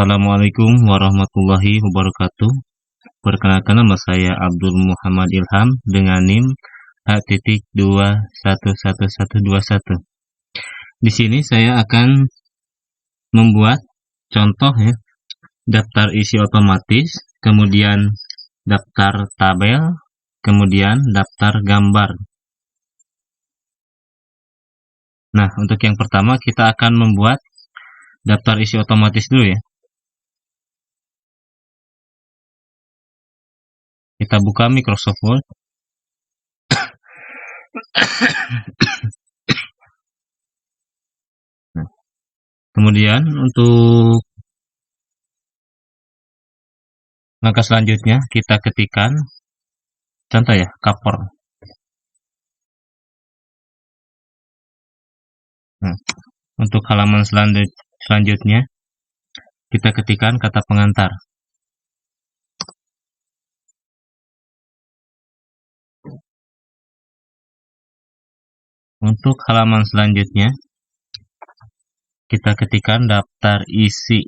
Assalamualaikum warahmatullahi wabarakatuh. Perkenalkan, nama saya Abdul Muhammad Ilham dengan NIM A.2111121. Di sini saya akan membuat contoh ya, daftar isi otomatis, kemudian daftar tabel, kemudian daftar gambar. Nah, untuk yang pertama kita akan membuat daftar isi otomatis dulu ya. Kita buka Microsoft Word. Nah, kemudian untuk langkah selanjutnya kita ketikkan contoh ya, cover. Nah, untuk halaman selanjutnya kita ketikkan kata pengantar. Untuk halaman selanjutnya kita ketikkan daftar isi.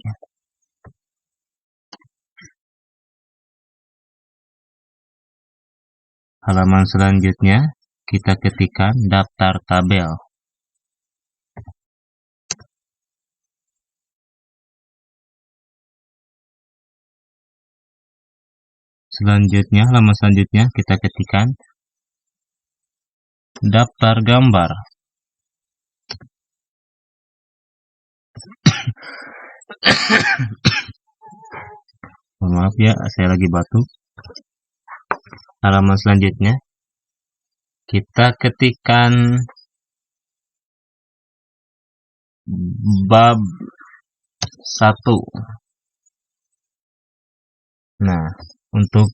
Halaman selanjutnya kita ketikkan daftar tabel. Selanjutnya, halaman selanjutnya kita ketikkan daftar gambar. Maaf ya, saya lagi batuk. Halaman selanjutnya kita ketikkan bab 1. Nah, untuk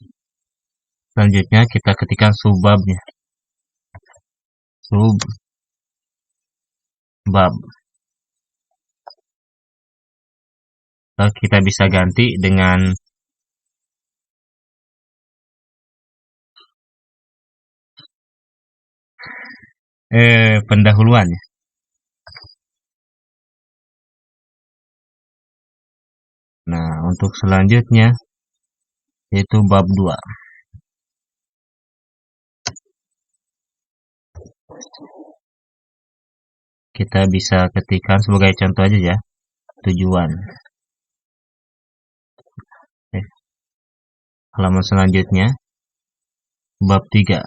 selanjutnya kita ketikkan subbabnya. Subbab. Lalu kita bisa ganti dengan pendahuluan ya. Nah, untuk selanjutnya yaitu bab 2. Kita bisa ketikkan sebagai contoh aja ya, tujuan. Halaman selanjutnya bab 3.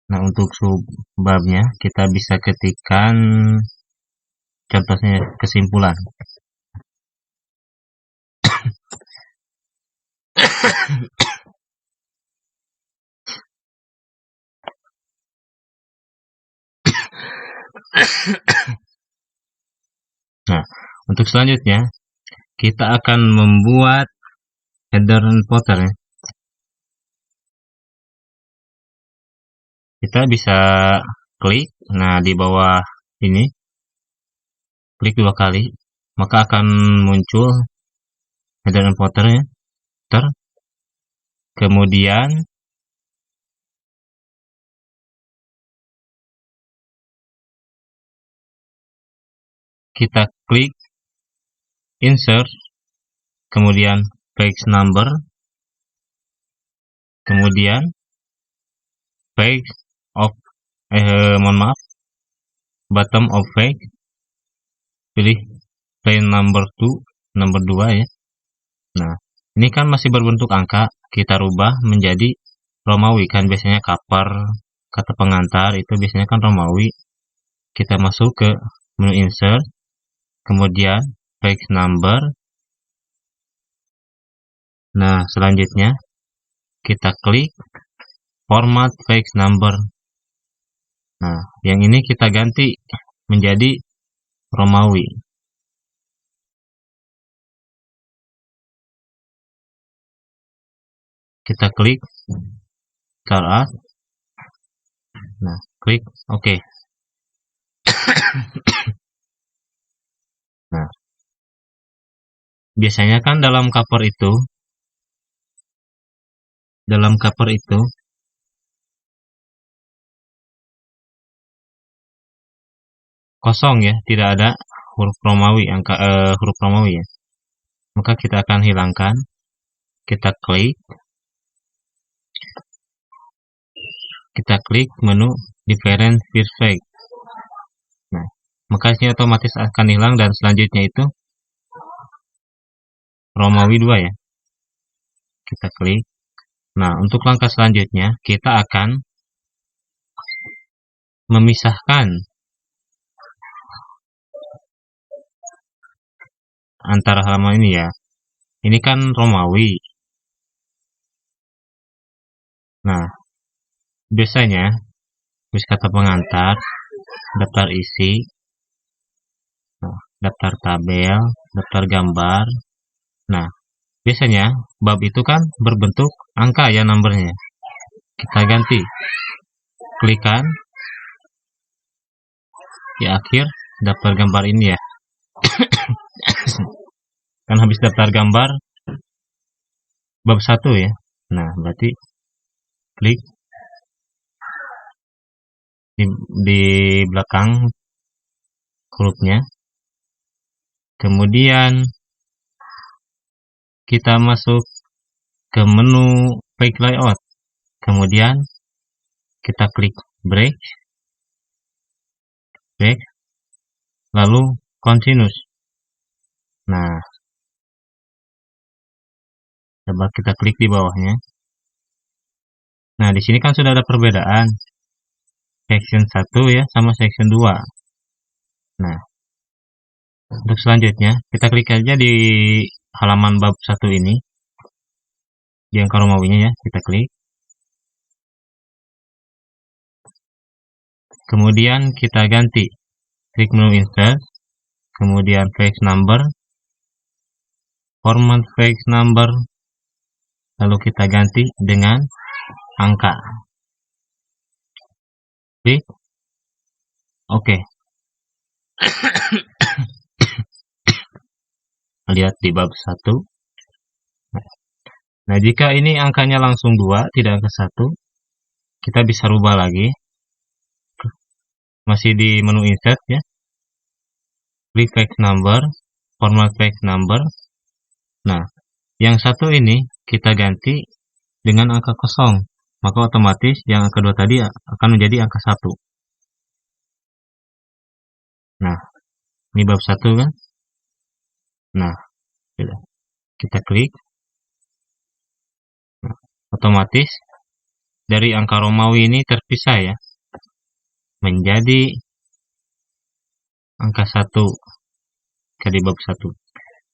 Nah, untuk subbabnya kita bisa ketikkan contohnya kesimpulan. Nah, untuk selanjutnya kita akan membuat header dan footer ya. Kita bisa klik, nah di bawah ini klik 2 kali, maka akan muncul header dan footer ya. Kemudian kita klik insert, kemudian page number, kemudian page of bottom of page, pilih line number 2 ya. Nah, ini kan masih berbentuk angka, kita rubah menjadi Romawi kan, biasanya cover, kata pengantar itu biasanya kan Romawi. Kita masuk ke menu insert, kemudian page number. Nah, selanjutnya kita klik format page number. Nah, yang ini kita ganti menjadi Romawi. Kita klik start. Nah, klik OK. Nah, biasanya kan dalam cover itu kosong ya, tidak ada huruf Romawi, huruf Romawi ya. Maka kita akan hilangkan. Kita klik menu different perfect. Nah, maka ini otomatis akan hilang dan selanjutnya itu Romawi 2 ya. Kita klik. Nah, untuk langkah selanjutnya kita akan memisahkan antara halaman ini ya. Ini kan Romawi. Nah, biasanya tulis kata pengantar, daftar isi, daftar tabel, daftar gambar. Nah, biasanya bab itu kan berbentuk angka ya nomornya. Kita ganti. Klikkan di akhir daftar gambar ini ya. Kan habis daftar gambar bab 1 ya. Nah, berarti klik di belakang hurufnya. Kemudian kita masuk ke menu page layout. Kemudian kita klik break, lalu continuous. Nah, coba kita klik di bawahnya. Nah, di sini kan sudah ada perbedaan section 1 ya sama section 2. Nah, untuk selanjutnya kita klik aja di halaman bab 1 ini. Di angka Romawinya ya, kita klik. Kemudian kita ganti. Klik menu insert, kemudian page number, format page number, lalu kita ganti dengan angka. Klik oke. Lihat di bab 1. Nah, jika ini angkanya langsung 2, tidak angka 1, kita bisa rubah lagi. Masih di menu insert ya. Klik page number, format page number. Nah, yang satu ini kita ganti dengan angka 0. Maka otomatis yang angka 2 tadi akan menjadi angka 1. Nah, ini bab 1 kan. Nah, kita klik. Nah, otomatis dari angka Romawi ini terpisah ya. Menjadi angka 1 di bab 1.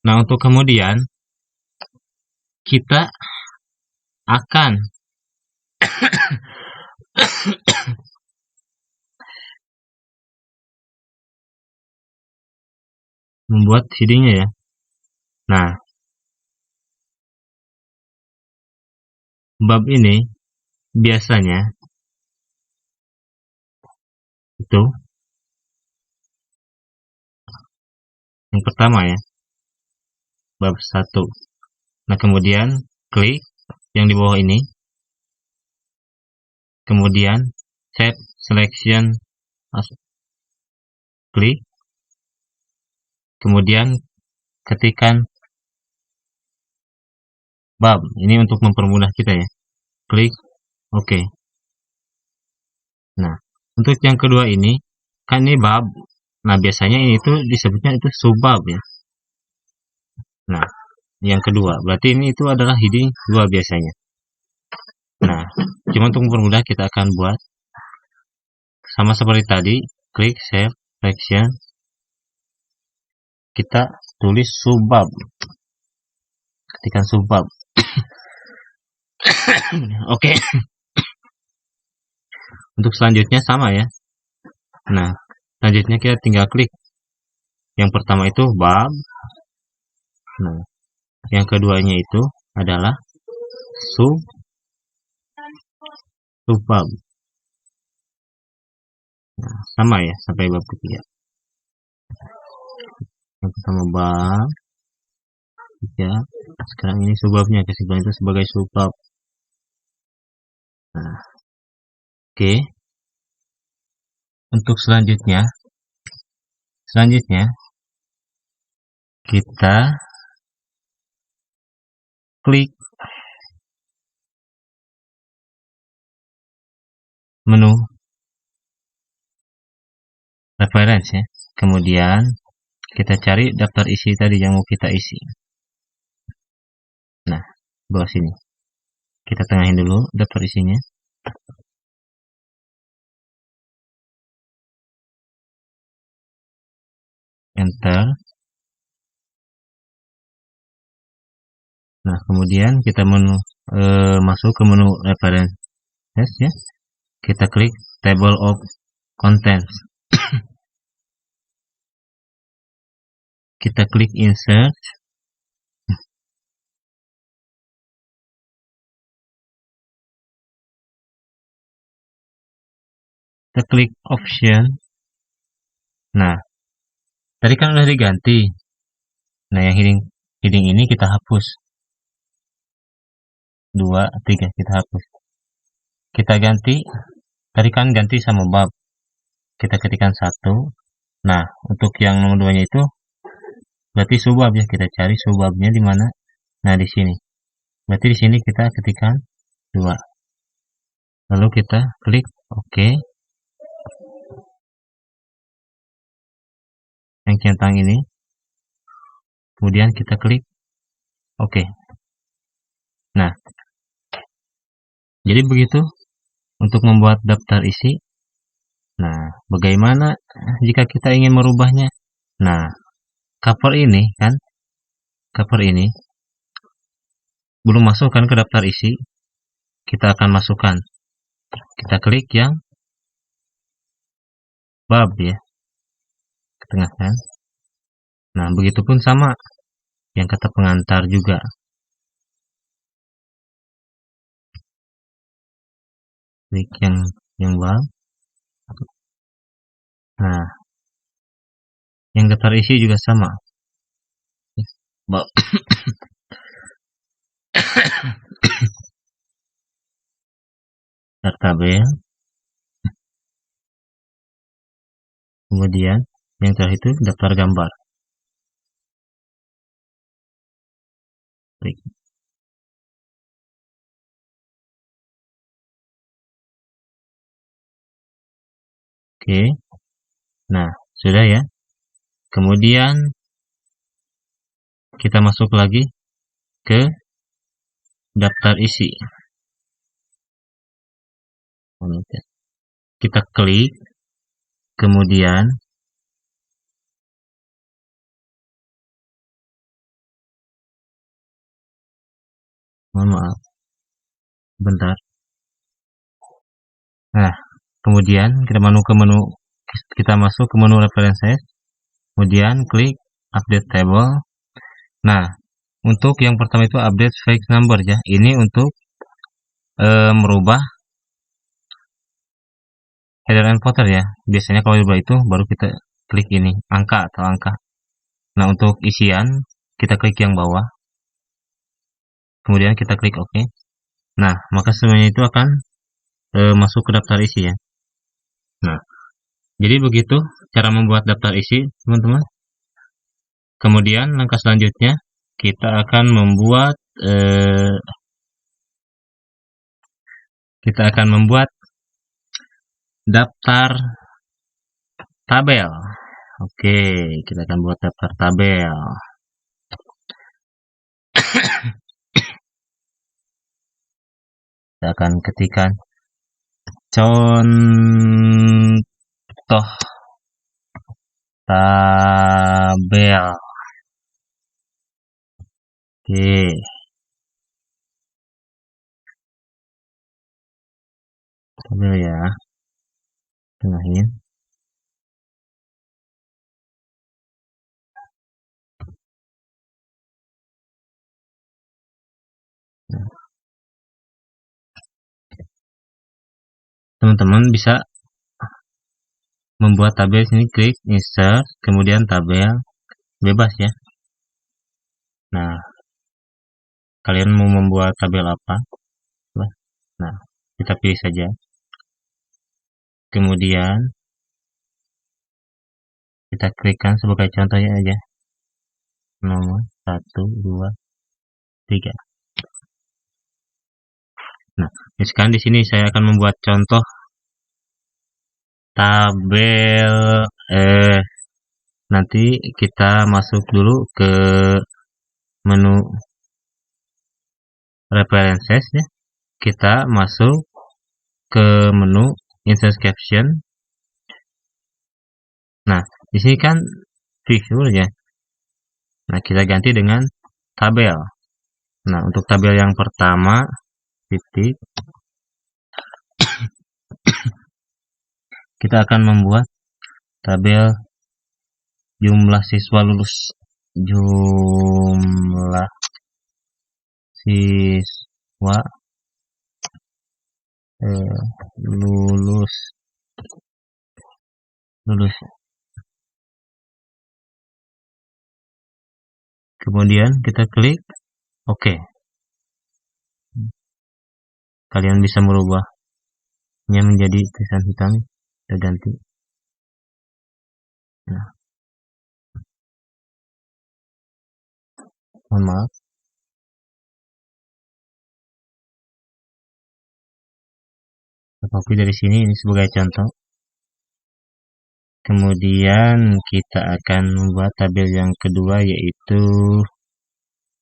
Nah, untuk kemudian kita akan membuat headingnya ya. Nah, bab ini biasanya itu yang pertama ya, bab 1. Nah, kemudian klik yang di bawah ini, kemudian set selection, klik, kemudian ketikkan bab. Ini untuk mempermudah kita ya. Klik oke. Nah, untuk yang kedua ini kan ini bab. Nah, biasanya ini tuh disebutnya itu subbab ya. Nah, yang kedua berarti ini itu adalah heading 2 biasanya. Nah, cuma untuk mempermudah kita akan buat sama seperti tadi. Klik save section, kita tulis subbab, ketikkan subbab. Oke. Untuk selanjutnya sama ya. Nah, selanjutnya kita tinggal klik. Yang pertama itu bab. Nah, yang keduanya itu adalah subbab. Nah, sama ya sampai bab ketiga. Yang pertama bab 3. Sekarang ini subbabnya, kesimpulan itu sebagai subbab. Nah, oke. Untuk selanjutnya kita klik menu reference ya. Kemudian kita cari daftar isi tadi yang mau kita isi. Nah, bawah sini. Kita tengahin dulu daftar isinya. Enter. Nah, kemudian kita masuk ke menu references ya. Kita klik table of contents. Kita klik insert. Kita klik option. Nah, tadi kan udah diganti. Nah, yang heading ini kita hapus. 2, 3 kita hapus. Kita ganti. Tadi kan ganti sama bab. Kita ketikkan 1. Nah, untuk yang nomor 2-nya itu berarti subbab ya. Kita cari subbabnya di mana? Nah, di sini. Berarti di sini kita ketikkan 2. Lalu kita klik OK. Yang centang ini. Kemudian kita klik OK. Nah, jadi begitu untuk membuat daftar isi. Nah, bagaimana jika kita ingin merubahnya? Nah, cover ini kan, cover ini belum masuk kan ke daftar isi. Kita akan masukkan. Kita klik yang bab ya, ke tengah kan. Nah, begitupun sama yang kata pengantar juga. Klik yang bab. Nah, yang daftar isi juga sama. Bab. Tabel. Kemudian yang terakhir itu daftar gambar. Klik. Oke. Nah, sudah ya. Kemudian kita masuk lagi ke daftar isi. Kita klik. Kemudian mohon maaf. Bentar. Nah, kemudian kita masuk ke menu references. Kemudian klik update table. Nah, untuk yang pertama itu update fixed number ya. Ini untuk merubah header and footer ya. Biasanya kalau dirubah itu baru kita klik ini, angka atau angka. Nah, untuk isian kita klik yang bawah. Kemudian kita klik OK. Nah, maka semuanya itu akan masuk ke daftar isi ya. Nah, jadi begitu cara membuat daftar isi, teman-teman. Kemudian langkah selanjutnya kita akan membuat daftar tabel. Oke, kita akan buat daftar tabel. Kita akan ketikkan contoh tabel. Oke. Tabel ya. Tengahin. Teman-teman bisa membuat tabel sini, klik insert, kemudian tabel, bebas ya. Nah, kalian mau membuat tabel apa? Nah, kita pilih saja. Kemudian kita klikkan sebagai contohnya aja. nomor 1, 2, 3. Nah, sekarang di sini saya akan membuat contoh tabel. Nanti kita masuk dulu ke menu references ya. Kita masuk ke menu insert caption. Nah, di sini kan figure ya. Nah, kita ganti dengan tabel. Nah, untuk tabel yang pertama, titik, kita akan membuat tabel jumlah siswa lulus. Jumlah siswa lulus. Kemudian kita klik OK. Kalian bisa merubahnya menjadi tulisan hitam. Kita ganti. Nah, mohon maaf. Kita copy dari sini, ini sebagai contoh. Kemudian kita akan membuat tabel yang kedua, yaitu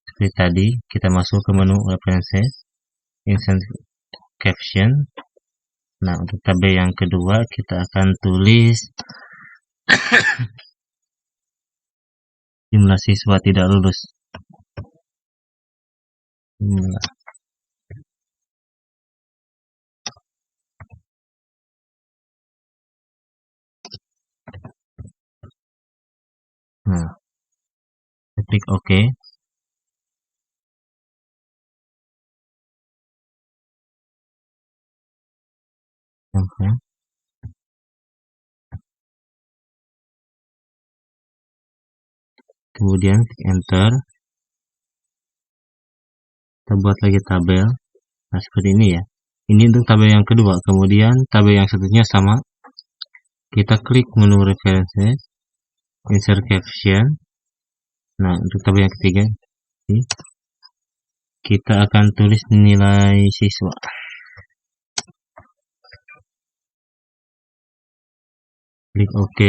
seperti tadi. Kita masuk ke menu references, insert caption. Nah, untuk tabel yang kedua kita akan tulis jumlah siswa tidak lulus. Nah, klik OK. Kemudian klik enter. Kita buat lagi tabel. Nah, seperti ini ya. Ini untuk tabel yang kedua. Kemudian tabel yang seterusnya sama. Kita klik menu references, insert caption. Nah, untuk tabel yang ketiga, kita akan tulis nilai siswa. Klik OK.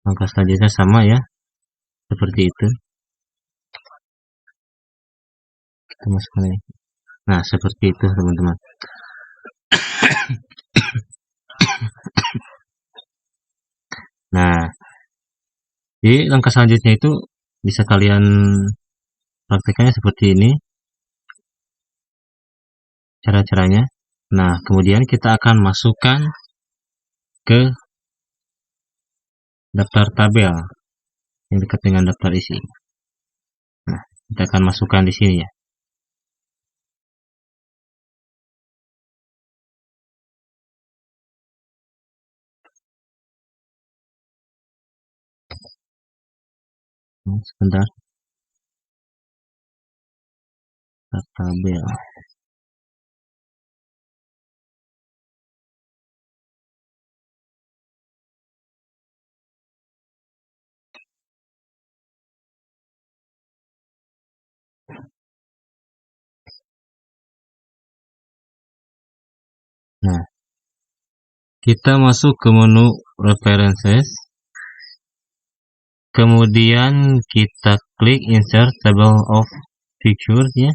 Langkah selanjutnya sama ya, seperti itu. Kita masukkan ini. Nah, seperti itu teman-teman. Nah, jadi langkah selanjutnya itu bisa kalian praktekannya seperti ini cara-caranya. Nah, kemudian kita akan masukkan ke daftar tabel yang dekat dengan daftar isi. Nah, kita akan masukkan di sini ya. Sebentar. Tabel. Nah, kita masuk ke menu references. Kemudian kita klik insert table of figures ya.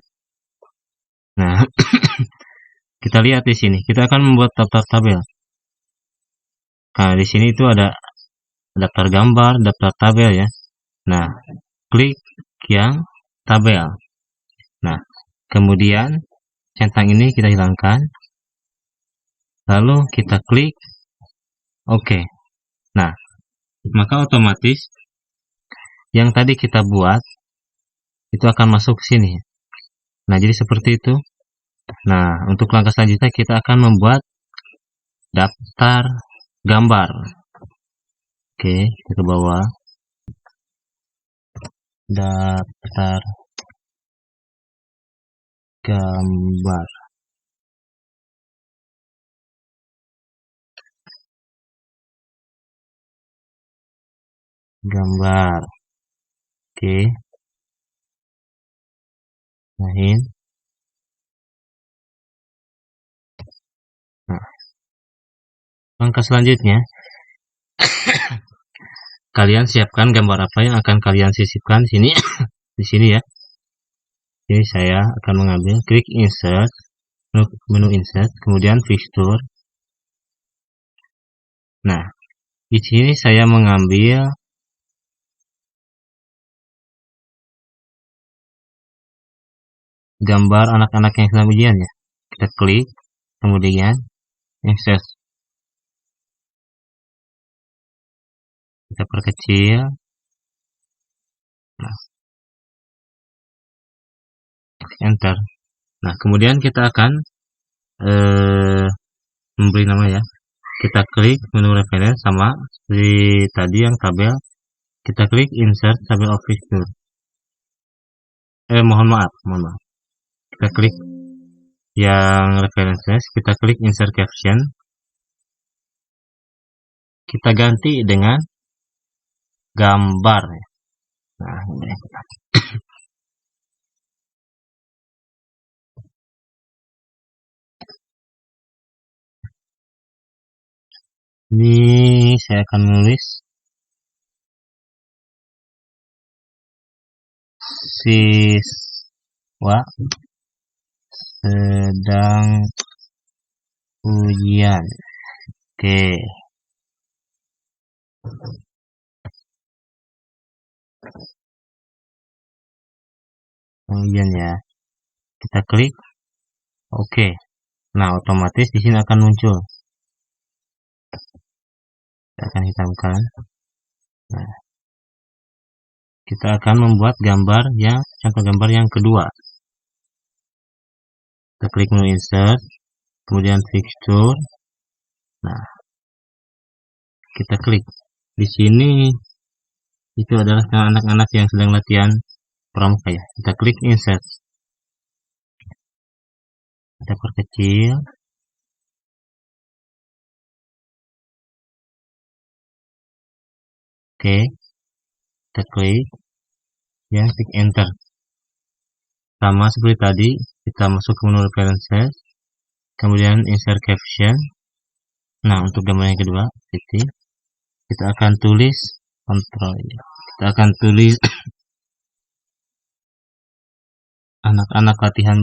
Nah, kita lihat di sini. Kita akan membuat daftar tabel. Nah, di sini itu ada daftar gambar, daftar tabel ya. Nah, klik yang tabel. Nah, kemudian centang ini kita hilangkan. Lalu kita klik OK. Nah, maka otomatis yang tadi kita buat itu akan masuk ke sini. Nah, jadi seperti itu. Nah, untuk langkah selanjutnya kita akan membuat daftar gambar. Oke, kita ke bawah. Daftar gambar. gambar. Oke. Nah, langkah selanjutnya, kalian siapkan gambar apa yang akan kalian sisipkan sini. Di sini ya. Ini saya akan mengambil, klik insert, menu insert, kemudian fixture. Nah, di sini saya mengambil gambar anak-anak yang sedang ujian ya. Kita klik, kemudian insert. Kita perkecil. Nah, enter. Nah, kemudian kita akan memberi nama ya. Kita klik menu reference sama seperti tadi yang tabel. Kita klik insert tabel of fixture. Mohon maaf. Kita klik yang references, kita klik insert caption. Kita ganti dengan gambar. Nah, ini saya akan menulis siswa sedang ujian. Oke. Ujian ya. Kita klik oke. Nah, otomatis di sini akan muncul. Kita akan hitamkan. Nah, kita akan membuat gambar yang contoh gambar yang kedua. Kita klik menu insert, kemudian fixture. Nah, kita klik. Di sini itu adalah anak-anak yang sedang latihan pramuka ya. Kita klik insert. Kita perkecil. Oke. Kita klik. Ya, klik enter. Sama seperti tadi, kita masuk ke menu references, kemudian insert caption. Nah, untuk gambar yang kedua, titik, kita akan tulis kontrol. Kita akan tulis anak-anak latihan,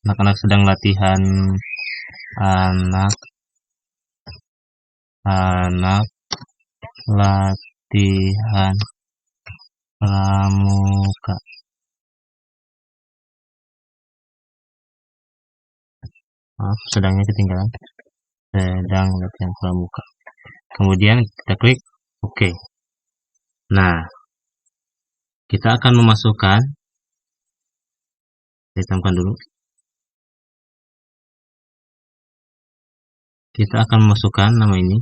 anak-anak sedang latihan, anak latihan pramuka. Maaf, sedangnya ketinggalan. Sedang latihan pramuka. Kemudian kita klik OK. Nah, kita akan memasukkan, saya hitamkan dulu. Kita akan memasukkan nama ini,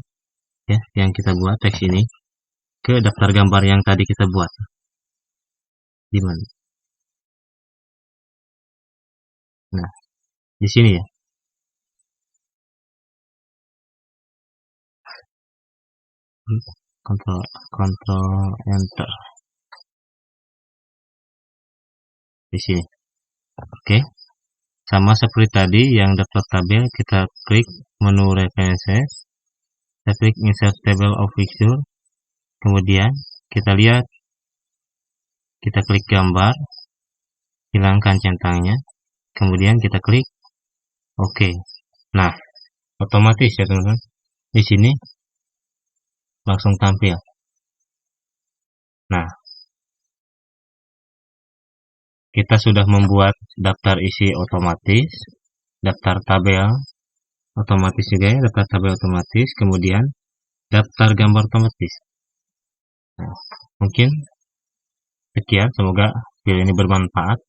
ya, yang kita buat teks ini ke daftar gambar yang tadi kita buat. Di mana? Nah, di sini ya. Kontrol enter. Di sini. Oke. Sama seperti tadi yang daftar tabel, kita klik menu references, kita klik insert table of fixture, kemudian kita lihat, kita klik gambar, hilangkan centangnya, kemudian kita klik OK. Nah, otomatis ya teman-teman, di sini langsung tampil. Nah, kita sudah membuat daftar isi otomatis, daftar tabel otomatis juga ya, daftar tabel otomatis, kemudian daftar gambar otomatis. Nah, mungkin sekian, semoga video ini bermanfaat.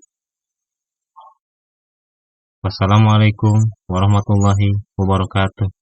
Wassalamualaikum warahmatullahi wabarakatuh.